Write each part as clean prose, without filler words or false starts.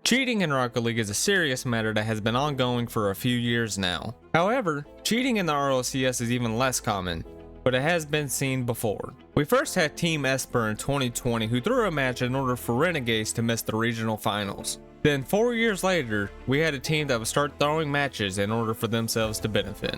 Cheating in Rocket League is a serious matter that has been ongoing for a few years now. However, cheating in the RLCS is even less common, but it has been seen before. We first had Team Esper in 2020 who threw a match in order for Renegades to miss the regional finals. Then 4 years later, we had a team that would start throwing matches in order for themselves to benefit.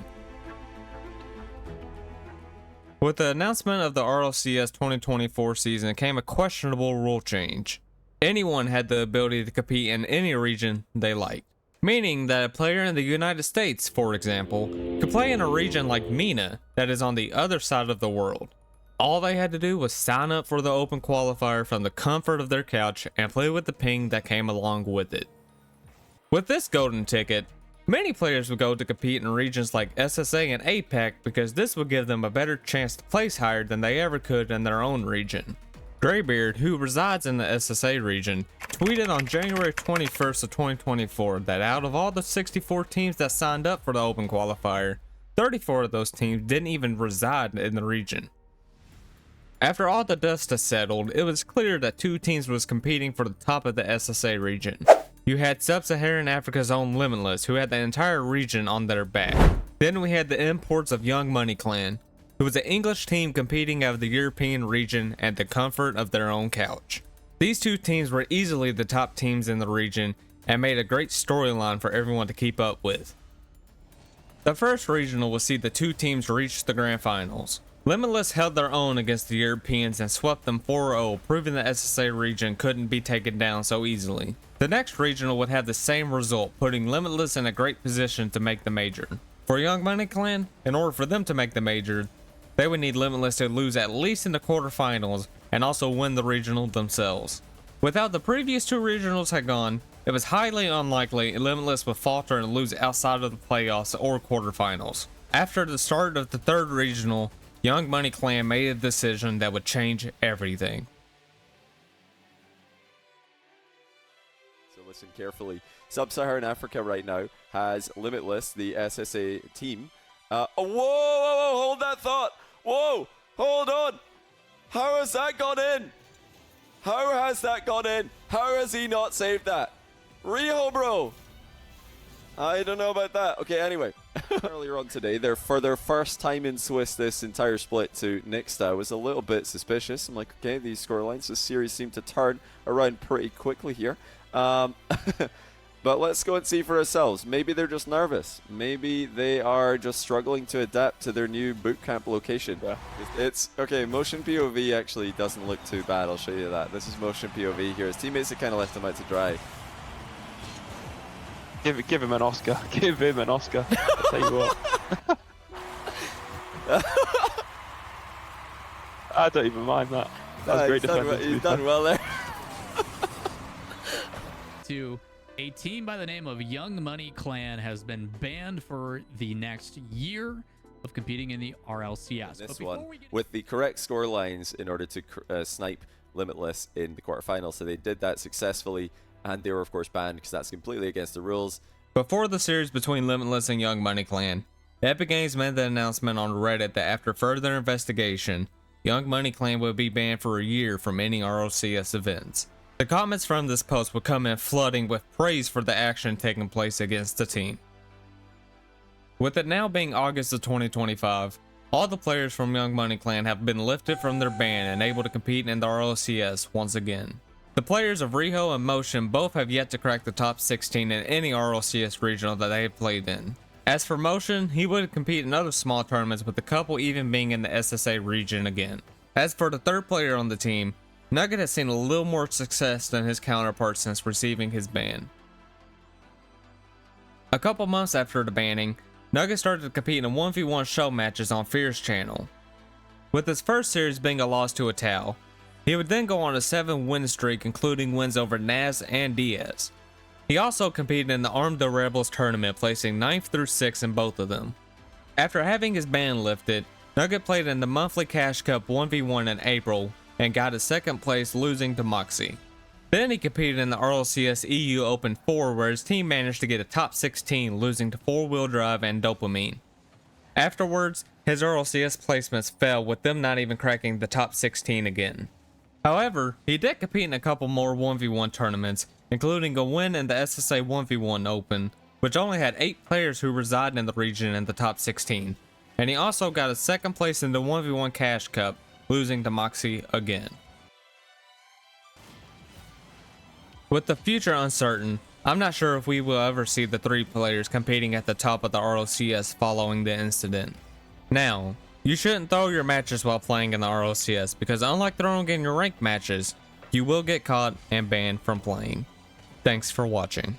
With the announcement of the RLCS 2024 season came a questionable rule change. Anyone had the ability to compete in any region they liked, meaning that a player in the United States, for example, could play in a region like MENA that is on the other side of the world. All they had to do was sign up for the open qualifier from the comfort of their couch and play with the ping that came along with it. With this golden ticket, many players would go to compete in regions like SSA and APAC because this would give them a better chance to place higher than they ever could in their own region. Graybeard, who resides in the SSA region, tweeted on January 21st of 2024 that out of all the 64 teams that signed up for the open qualifier, 34 of those teams didn't even reside in the region. After all the dust has settled, it was clear that two teams was competing for the top of the SSA region. You had Sub-Saharan Africa's own Limitless, who had the entire region on their back. Then we had the imports of Young Money Clan, who was an English team competing out of the European region at the comfort of their own couch. These two teams were easily the top teams in the region and made a great storyline for everyone to keep up with. The first regional will see the two teams reach the grand finals. Limitless held their own against the Europeans and swept them 4-0, proving the SSA region couldn't be taken down so easily. The next regional would have the same result, putting Limitless in a great position to make the major. For Young Money Clan, in order for them to make the major, they would need Limitless to lose at least in the quarterfinals and also win the regional themselves. Without the previous two regionals had gone, it was highly unlikely Limitless would falter and lose outside of the playoffs or quarterfinals. After the start of the third regional, Young Money Clan made a decision that would change everything. So listen carefully. Sub-Saharan Africa right now has Limitless, the SSA team. Whoa, hold that thought. Whoa, hold on. How has that gone in? How has that gone in? How has he not saved that? Riho, bro. I don't know about that. Okay, anyway. Earlier on today, for their first time in Swiss this entire split to Nixta, I was a little bit suspicious. I'm like, okay, these scorelines, this series seem to turn around pretty quickly here. But let's go and see for ourselves. Maybe they're just nervous. Maybe they are just struggling to adapt to their new bootcamp location. Yeah. It's okay. Motion POV actually doesn't look too bad. I'll show you that. This is motion POV here. His teammates have kind of left him out to dry. Give him an Oscar. Give him an Oscar. I'll tell you what. I don't even mind that. That was great defense. He's done well there. To a team by the name of Young Money Clan has been banned for the next year of competing in the RLCS. This one with the correct score lines in order to snipe Limitless in the quarterfinals. So they did that successfully, and they were of course banned because that's completely against the rules. Before the series between Limitless and Young Money Clan, Epic Games made the announcement on Reddit that after further investigation, Young Money Clan would be banned for a year from any RLCS events. The comments from this post would come in flooding with praise for the action taking place against the team. With it now being August of 2025, all the players from Young Money Clan have been lifted from their ban and able to compete in the RLCS once again. The players of Riho and Motion both have yet to crack the top 16 in any RLCS regional that they have played in. As for Motion, he would compete in other small tournaments, with a couple even being in the SSA region again. As for the third player on the team, Nugget has seen a little more success than his counterpart since receiving his ban. A couple months after the banning, Nugget started to compete in 1v1 show matches on Fear's channel. With his first series being a loss to a Tau, he would then go on a 7-win streak, including wins over Naz and Diaz. He also competed in the Armed the Rebels tournament, placing 9th through 6th in both of them. After having his ban lifted, Nugget played in the monthly Cash Cup 1v1 in April and got a second place, losing to Moxie. Then he competed in the RLCS EU Open 4, where his team managed to get a top 16, losing to 4-Wheel Drive and Dopamine. Afterwards, his RLCS placements fell, with them not even cracking the top 16 again. However, he did compete in a couple more 1v1 tournaments, including a win in the SSA 1v1 Open, which only had 8 players who reside in the region in the top 16. And he also got a second place in the 1v1 Cash Cup, losing to Moxie again. With the future uncertain, I'm not sure if we will ever see the 3 players competing at the top of the RLCS following the incident. Now, you shouldn't throw your matches while playing in the RLCS because unlike throwing in your ranked matches, you will get caught and banned from playing. Thanks for watching.